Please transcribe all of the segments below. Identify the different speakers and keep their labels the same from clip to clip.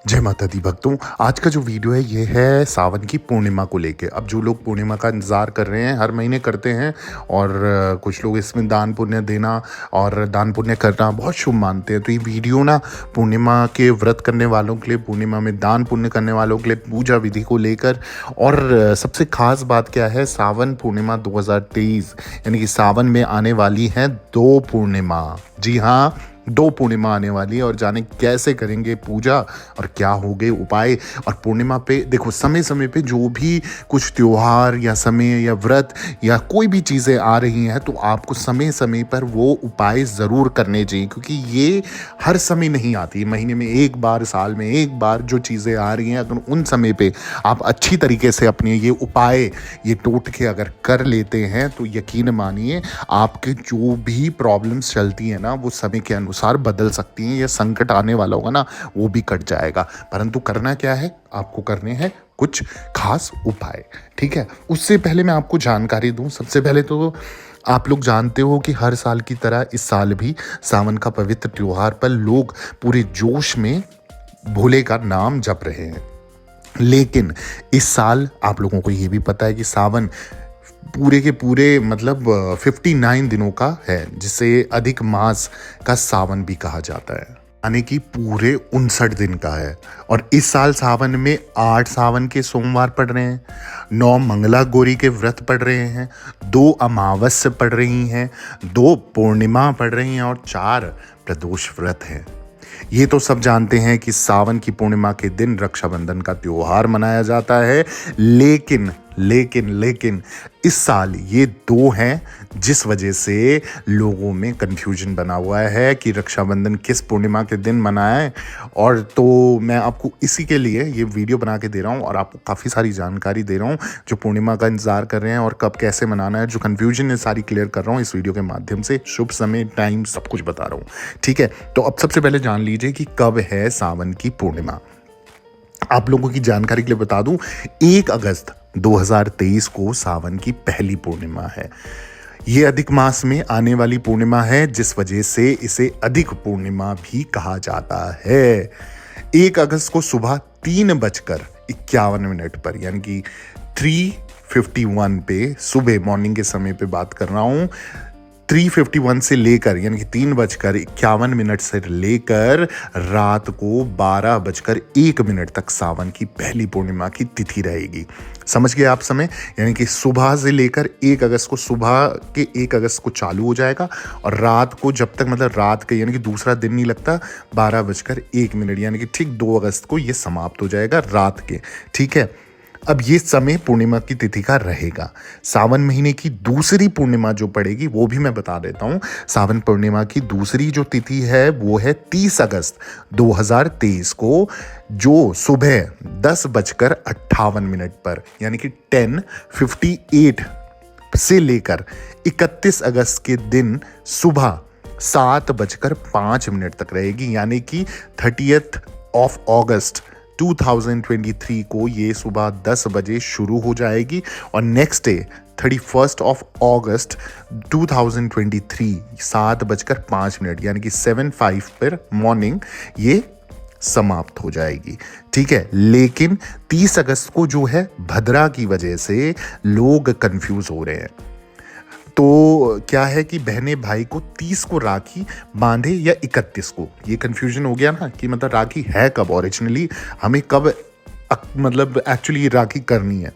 Speaker 1: जय माता दी भक्तों। आज का जो वीडियो है ये है सावन की पूर्णिमा को लेके। अब जो लोग पूर्णिमा का इंतज़ार कर रहे हैं, हर महीने करते हैं और कुछ लोग इसमें दान पुण्य देना और दान पुण्य करना बहुत शुभ मानते हैं। तो ये वीडियो ना पूर्णिमा के व्रत करने वालों के लिए, पूर्णिमा में दान पुण्य करने वालों के लिए, पूजा विधि को लेकर। और सबसे ख़ास बात क्या है, सावन पूर्णिमा 2023 यानी कि सावन में आने वाली हैं 2 पूर्णिमा। जी हाँ, 2 पूर्णिमा आने वाली है और जाने कैसे करेंगे पूजा और क्या होंगे उपाय। और पूर्णिमा पे देखो, समय समय पे जो भी कुछ त्योहार या समय या व्रत या कोई भी चीज़ें आ रही हैं तो आपको समय समय पर वो उपाय ज़रूर करने चाहिए, क्योंकि ये हर समय नहीं आती। महीने में एक बार, साल में एक बार जो चीज़ें आ रही हैं, अगर उन समय पे आप अच्छी तरीके से अपने ये उपाय, ये टोटके अगर कर लेते हैं तो यकीन मानिए आपके जो भी प्रॉब्लम्स चलती हैं ना वो समय के अनुसार बदल सकती हैं। या संकट आने वाला होगा ना वो भी कट जाएगा। परंतु करना क्या है, आपको करने हैं कुछ खास उपाय। ठीक है, उससे पहले मैं आपको जानकारी दूं। सबसे पहले तो आप लोग जानते हो कि हर साल की तरह इस साल भी सावन का पवित्र त्योहार पर लोग पूरे जोश में भोले का नाम जप रहे हैं। लेकिन इस साल आप लोगों को ये भी पता है कि सावन पूरे के पूरे मतलब 59 दिनों का है, जिसे अधिक मास का सावन भी कहा जाता है, यानी कि पूरे 59 दिन का है। और इस साल सावन में 8 सावन के सोमवार पड़ रहे हैं, 9 मंगला गौरी के व्रत पड़ रहे हैं, 2 अमावस्या पड़ रही हैं, 2 पूर्णिमा पड़ रही हैं और 4 प्रदोष व्रत हैं। ये तो सब जानते हैं कि सावन की पूर्णिमा के दिन रक्षाबंधन का त्योहार मनाया जाता है। लेकिन लेकिन लेकिन इस साल ये 2 हैं, जिस वजह से लोगों में कन्फ्यूजन बना हुआ है कि रक्षाबंधन किस पूर्णिमा के दिन मनाएं। और तो मैं आपको इसी के लिए ये वीडियो बना के दे रहा हूँ और आपको काफ़ी सारी जानकारी दे रहा हूँ। जो पूर्णिमा का इंतज़ार कर रहे हैं और कब कैसे मनाना है, जो कन्फ्यूजन है सारी क्लियर कर रहा हूँ इस वीडियो के माध्यम से। शुभ समय, टाइम सब कुछ बता रहा हूँ। ठीक है, तो अब सबसे पहले जान लीजिए कि कब है सावन की पूर्णिमा। आप लोगों की जानकारी के लिए बता दूं, 1 अगस्त 2023 को सावन की पहली पूर्णिमा है। ये अधिक मास में आने वाली पूर्णिमा है, जिस वजह से इसे अधिक पूर्णिमा भी कहा जाता है। 1 अगस्त को सुबह 3:51 पर यानी कि 3:51 पे, सुबह मॉर्निंग के समय पे बात कर रहा हूं, 3:51 से लेकर यानी कि 3:51 से लेकर रात को 12:01 तक सावन की पहली पूर्णिमा की तिथि रहेगी। समझ गए आप समय, यानी कि सुबह से लेकर 1 अगस्त को, सुबह के 1 अगस्त को चालू हो जाएगा और रात को जब तक मतलब रात के यानी कि दूसरा दिन नहीं लगता, 12:01 यानी कि ठीक 2 अगस्त को ये समाप्त हो जाएगा रात के। ठीक है, अब ये समय पूर्णिमा की तिथि का रहेगा। सावन महीने की दूसरी पूर्णिमा जो पड़ेगी वो भी मैं बता देता हूँ। सावन पूर्णिमा की दूसरी जो तिथि है वो है 30 अगस्त 2023 को, जो सुबह 10:58 पर यानी कि 10:58 से लेकर 31 अगस्त के दिन सुबह 7:05 तक रहेगी। यानी कि 30th ऑफ अगस्त 2023 को ये सुबह 10 बजे शुरू हो जाएगी और नेक्स्ट डे 31st ऑफ अगस्त 2023 7:05 यानी कि 7:05 पर मॉर्निंग ये समाप्त हो जाएगी। ठीक है, लेकिन 30 अगस्त को जो है भद्रा की वजह से लोग कंफ्यूज हो रहे हैं। तो क्या है कि बहने भाई को 30 को राखी बांधे या 31 को, ये कंफ्यूजन हो गया ना कि मतलब राखी है कब, ओरिजिनली हमें कब मतलब एक्चुअली राखी करनी है।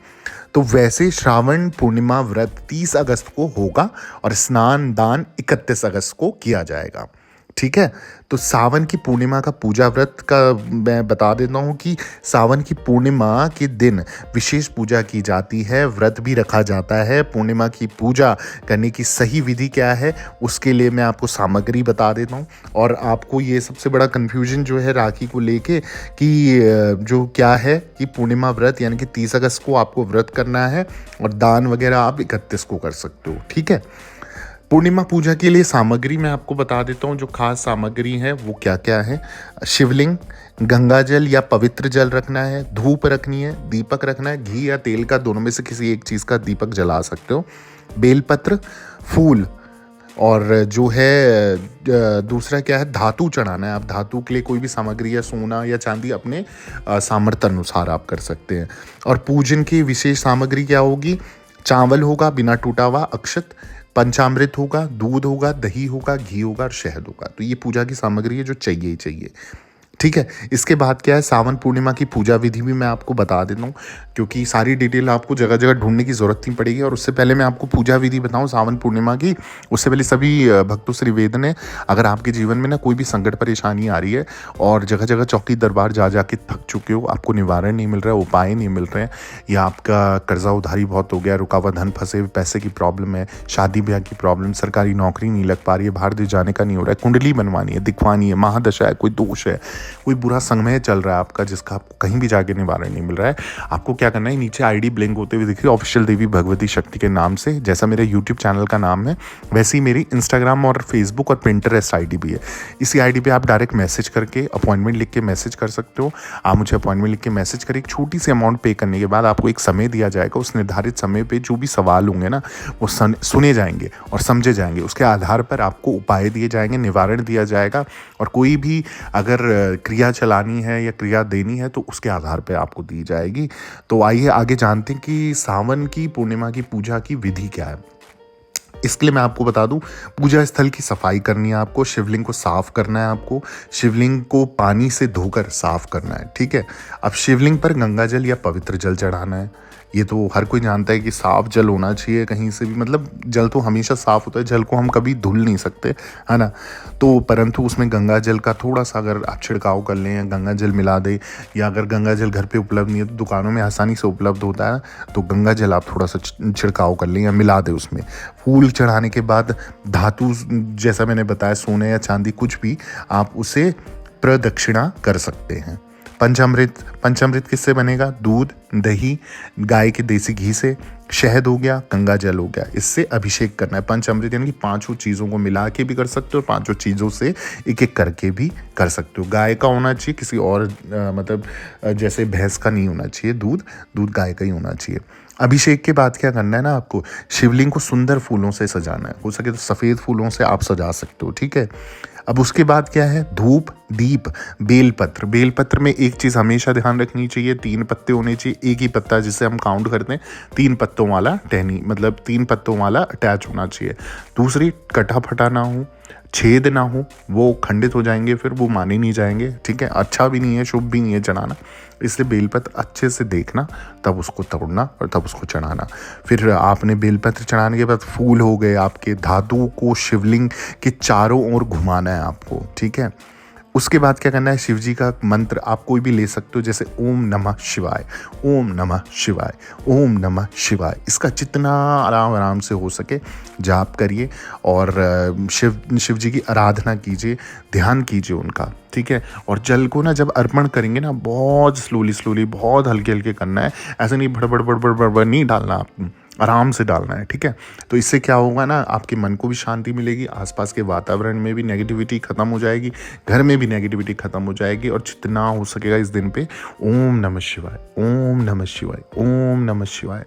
Speaker 1: तो वैसे श्रावण पूर्णिमा व्रत 30 अगस्त को होगा और स्नान दान 31 अगस्त को किया जाएगा। ठीक है, तो सावन की पूर्णिमा का पूजा व्रत का मैं बता देता हूँ कि सावन की पूर्णिमा के दिन विशेष पूजा की जाती है, व्रत भी रखा जाता है। पूर्णिमा की पूजा करने की सही विधि क्या है उसके लिए मैं आपको सामग्री बता देता हूँ। और आपको ये सबसे बड़ा कन्फ्यूजन जो है राखी को लेके कि जो क्या है कि पूर्णिमा व्रत यानी कि 30 अगस्त को आपको व्रत करना है और दान वगैरह आप 31 को कर सकते हो। ठीक है, पूर्णिमा पूजा के लिए सामग्री मैं आपको बता देता हूँ। जो खास सामग्री है वो क्या क्या है। शिवलिंग, गंगा जल या पवित्र जल रखना है, धूप रखनी है, दीपक रखना है, घी या तेल का दोनों में से किसी एक चीज़ का दीपक जला सकते हो, बेलपत्र, फूल, और जो है दूसरा क्या है, धातु चढ़ाना है। आप धातु के लिए कोई भी सामग्री या सोना या चांदी अपने सामर्थ्य अनुसार आप कर सकते हैं। और पूजन की विशेष सामग्री क्या होगी, चावल होगा बिना टूटा हुआ अक्षत, पंचामृत होगा, दूध होगा, दही होगा, घी होगा और शहद होगा। तो ये पूजा की सामग्री है जो चाहिए ही चाहिए। ठीक है, इसके बाद क्या है, सावन पूर्णिमा की पूजा विधि भी मैं आपको बता देता हूँ, क्योंकि सारी डिटेल आपको जगह जगह ढूंढने की ज़रूरत नहीं पड़ेगी। और उससे पहले मैं आपको पूजा विधि बताऊँ सावन पूर्णिमा की, उससे पहले सभी भक्तों से निवेदन है, अगर आपके जीवन में ना कोई भी संकट परेशानी आ रही है और जगह जगह चौकी दरबार जा जा के थक चुके हो, आपको निवारण नहीं मिल रहा है, उपाय नहीं मिल रहे हैं, या आपका कर्जा उधारी बहुत हो गया, रुका हुआ धन, फंसे हुए पैसे की प्रॉब्लम है, शादी ब्याह की प्रॉब्लम, सरकारी नौकरी नहीं लग पा रही है, बाहर देश जाने का नहीं हो रहा है, कुंडली बनवानी है, दिखवानी है, महादशा है, कोई दोष है, कोई बुरा संगमय चल रहा है आपका जिसका आपको कहीं भी जाके निवारण नहीं मिल रहा है, आपको क्या करना है, नीचे आईडी ब्लिंक होते हुए दिख रही है ऑफिशियल देवी भगवती शक्ति के नाम से। जैसा मेरे यूट्यूब चैनल का नाम है वैसे ही मेरी इंस्टाग्राम और फेसबुक और पिंटरेस्ट आईडी भी है। इसी आईडी पे आप डायरेक्ट मैसेज करके अपॉइंटमेंट लिख के मैसेज कर सकते हो। आप मुझे अपॉइंटमेंट लिख के मैसेज करें, एक छोटी सी अमाउंट पे करने के बाद आपको एक समय दिया जाएगा। उस निर्धारित समय पे जो भी सवाल होंगे ना वो सुने जाएंगे और समझे जाएंगे। उसके आधार पर आपको उपाय दिए जाएंगे, निवारण दिया जाएगा, और कोई भी अगर क्रिया चलानी है या क्रिया देनी है तो उसके आधार पर आपको दी जाएगी। तो आइए आगे जानते हैं कि सावन की पूर्णिमा की पूजा की विधि क्या है। इसके लिए मैं आपको बता दूं, पूजा स्थल की सफाई करनी है आपको, शिवलिंग को साफ करना है आपको, शिवलिंग को पानी से धोकर साफ करना है। ठीक है, अब शिवलिंग पर गंगा जल या पवित्र जल चढ़ाना है। ये तो हर कोई जानता है कि साफ जल होना चाहिए कहीं से भी, मतलब जल तो हमेशा साफ होता है, जल को हम कभी धुल नहीं सकते, है ना। तो परंतु उसमें गंगा जल का थोड़ा सा अगर आप छिड़काव कर लें या गंगा जल मिला दें, या अगर गंगा जल घर पे उपलब्ध नहीं है तो दुकानों में आसानी से उपलब्ध होता है, तो गंगा जल आप थोड़ा सा छिड़काव कर लें या मिला दें उसमें। फूल चढ़ाने के बाद धातु जैसा मैंने बताया, सोने या चांदी कुछ भी, आप उसे प्रदक्षिणा कर सकते हैं। पंचामृत किससे बनेगा, दूध, दही, गाय के देसी घी से, शहद हो गया, गंगा जल हो गया, इससे अभिषेक करना है। पंचामृत यानी कि पांचों चीज़ों को मिला के भी कर सकते हो, पांचों चीज़ों से एक एक करके भी कर सकते हो। गाय का होना चाहिए, किसी और मतलब जैसे भैंस का नहीं होना चाहिए, दूध गाय का ही होना चाहिए। अभिषेक के बाद क्या करना है ना, आपको शिवलिंग को सुंदर फूलों से सजाना है, हो सके तो सफ़ेद फूलों से आप सजा सकते हो। ठीक है, अब उसके बाद क्या है, धूप, दीप, बेलपत्र। बेलपत्र में एक चीज़ हमेशा ध्यान रखनी चाहिए, 3 पत्ते होने चाहिए, एक ही पत्ता जिसे हम काउंट करते हैं, 3 पत्तों वाला टहनी, मतलब 3 पत्तों वाला अटैच होना चाहिए। दूसरी, कटा फटा ना हो, छेद ना हो, वो खंडित हो जाएंगे, फिर वो माने नहीं जाएंगे। ठीक है, अच्छा भी नहीं है, शुभ भी नहीं है चढ़ाना, इसलिए बेलपत्र अच्छे से देखना, तब उसको तोड़ना और तब उसको चढ़ाना। फिर आपने बेलपत्र चढ़ाने के बाद फूल हो गए आपके, धातु को शिवलिंग के चारों ओर घुमाना है आपको। ठीक है, उसके बाद क्या करना है, शिव जी का मंत्र आप कोई भी ले सकते हो, जैसे ओम नमः शिवाय, ओम नमः शिवाय, ओम नमः शिवाय। इसका जितना आराम से हो सके जाप करिए और शिव जी की आराधना कीजिए, ध्यान कीजिए उनका। ठीक है, और जल को ना जब अर्पण करेंगे ना, बहुत स्लोली बहुत हल्के हल्के करना है, ऐसे नहीं बड़ बड़ नहीं डालना, आप आराम से डालना है। ठीक है, तो इससे क्या होगा ना, आपके मन को भी शांति मिलेगी, आसपास के वातावरण में भी नेगेटिविटी ख़त्म हो जाएगी, घर में भी नेगेटिविटी ख़त्म हो जाएगी, और जितना हो सकेगा इस दिन पे ओम नमः शिवाय, ओम नमः शिवाय, ओम नमः शिवाय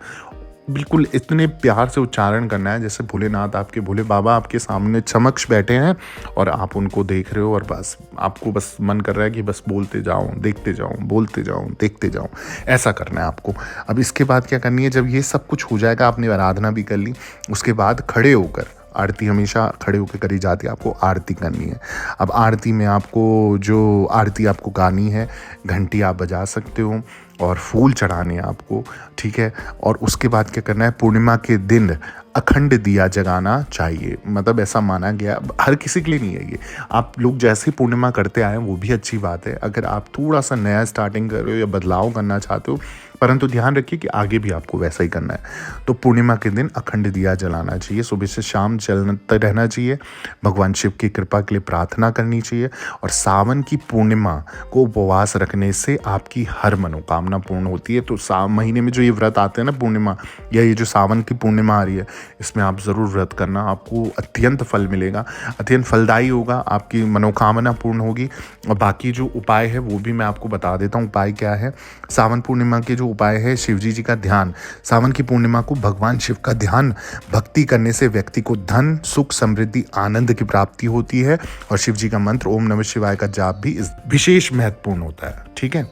Speaker 1: बिल्कुल इतने प्यार से उच्चारण करना है जैसे भोलेनाथ, आपके भोले बाबा आपके सामने समक्ष बैठे हैं और आप उनको देख रहे हो, और बस आपको बस मन कर रहा है कि बस बोलते जाऊं, देखते जाऊं, बोलते जाऊं, देखते जाऊं, ऐसा करना है आपको। अब इसके बाद क्या करनी है, जब ये सब कुछ हो जाएगा, आपने आराधना भी कर ली, उसके बाद खड़े होकर, आरती हमेशा खड़े होकर करी जाती है, आपको आरती करनी है। अब आरती में आपको जो आरती आपको गानी है, घंटी आप बजा सकते हो और फूल चढ़ाने हैं आपको। ठीक है, और उसके बाद क्या करना है, पूर्णिमा के दिन अखंड दिया जगाना चाहिए, मतलब ऐसा माना गया, हर किसी के लिए नहीं है ये, आप लोग जैसे पूर्णिमा करते आए वो भी अच्छी बात है। अगर आप थोड़ा सा नया स्टार्टिंग कर रहे हो या बदलाव करना चाहते हो, परंतु ध्यान रखिए कि आगे भी आपको वैसा ही करना है। तो पूर्णिमा के दिन अखंड दिया जलाना चाहिए, सुबह से शाम जलता रहना चाहिए, भगवान शिव की कृपा के लिए प्रार्थना करनी चाहिए, और सावन की पूर्णिमा को उपवास रखने से आपकी हर मनोकामना मनोकामना पूर्ण होती है। तो महीने में जो ये व्रत आते हैं ना पूर्णिमा, या ये जो सावन की पूर्णिमा आ रही है, इसमें आप ज़रूर व्रत करना, आपको अत्यंत फल मिलेगा, अत्यंत फलदायी होगा, आपकी मनोकामना पूर्ण होगी। और बाकी जो उपाय है वो भी मैं आपको बता देता हूँ। उपाय क्या है? सावन पूर्णिमा के जो उपाय है, शिवजी जी का ध्यान। सावन की पूर्णिमा को भगवान शिव का ध्यान भक्ति करने से व्यक्ति को धन, सुख, समृद्धि, आनंद की प्राप्ति होती है। और शिव जी का मंत्र ओम नमः शिवाय का जाप भी इस विशेष महत्वपूर्ण होता है। ठीक है।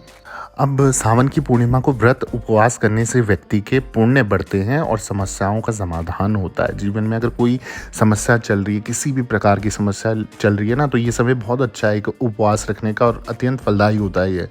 Speaker 1: अब सावन की पूर्णिमा को व्रत उपवास करने से व्यक्ति के पुण्य बढ़ते हैं और समस्याओं का समाधान होता है। जीवन में अगर कोई समस्या चल रही है, किसी भी प्रकार की समस्या चल रही है ना, तो ये समय बहुत अच्छा है एक उपवास रखने का, और अत्यंत फलदायी होता है ये।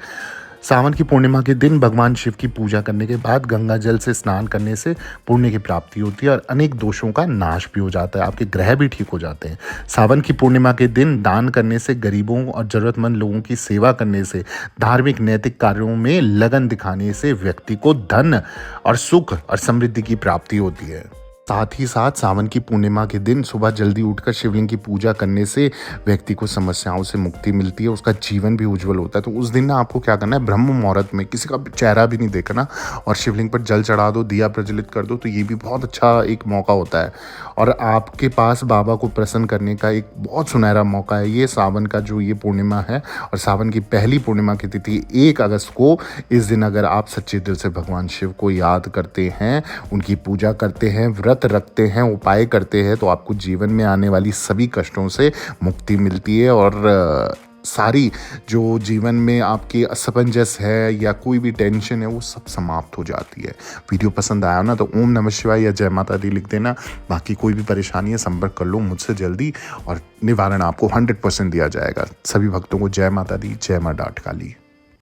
Speaker 1: सावन की पूर्णिमा के दिन भगवान शिव की पूजा करने के बाद गंगा जल से स्नान करने से पुण्य की प्राप्ति होती है और अनेक दोषों का नाश भी हो जाता है, आपके ग्रह भी ठीक हो जाते हैं। सावन की पूर्णिमा के दिन दान करने से, गरीबों और ज़रूरतमंद लोगों की सेवा करने से, धार्मिक नैतिक कार्यों में लगन दिखाने से व्यक्ति को धन और सुख और समृद्धि की प्राप्ति होती है। साथ ही साथ सावन की पूर्णिमा के दिन सुबह जल्दी उठकर शिवलिंग की पूजा करने से व्यक्ति को समस्याओं से मुक्ति मिलती है, उसका जीवन भी उज्जवल होता है। तो उस दिन ना आपको क्या करना है, ब्रह्म मुहूर्त में किसी का चेहरा भी नहीं देखना और शिवलिंग पर जल चढ़ा दो, दिया प्रज्वलित कर दो। तो ये भी बहुत अच्छा एक मौका होता है और आपके पास बाबा को प्रसन्न करने का एक बहुत सुनहरा मौका है ये सावन का जो ये पूर्णिमा है। और सावन की पहली पूर्णिमा की तिथि 1 अगस्त को, इस दिन अगर आप सच्चे दिल से भगवान शिव को याद करते हैं, उनकी पूजा करते हैं, व्रत रखते हैं, उपाय करते हैं, तो आपको जीवन में आने वाली सभी कष्टों से मुक्ति मिलती है और सारी जो जीवन में आपकी असमंजस है या कोई भी टेंशन है वो सब समाप्त हो जाती है। वीडियो पसंद आया ना तो ओम नमः शिवाय या जय माता दी लिख देना। बाकी कोई भी परेशानी है संपर्क कर लो मुझसे जल्दी और निवारण आपको 100% दिया जाएगा। सभी भक्तों को जय माता दी, जय मां डाट काली।